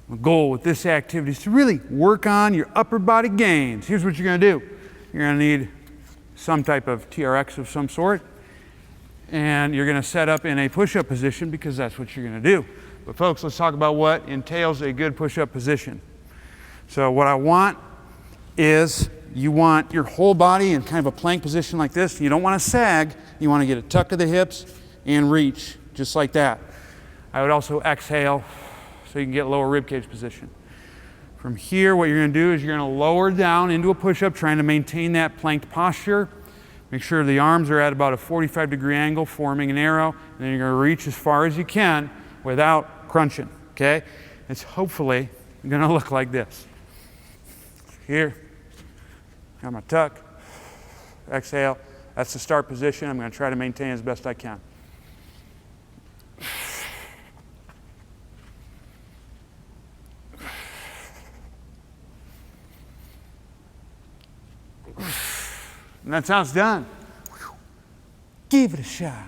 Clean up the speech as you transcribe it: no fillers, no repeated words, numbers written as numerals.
The goal with this activity is to really work on your upper body gains. Here's what you're going to do. You're going to need some type of TRX of some sort, and you're going to set up in a push-up position because that's what you're going to do. But folks, let's talk about what entails a good push-up position. So what I want is you want your whole body in kind of a plank position like this. You don't want to sag. You want to get a tuck of the hips and reach just like that. I would also exhale so you can get lower ribcage position. From here, what you're going to do is you're going to lower down into a push-up, trying to maintain that planked posture. Make sure the arms are at about a 45-degree angle, forming an arrow, and then you're going to reach as far as you can without crunching, okay? It's hopefully going to look like this. Here, got my tuck, exhale. That's the start position. I'm going to try to maintain as best I can. And that's how it's done. Give it a shot.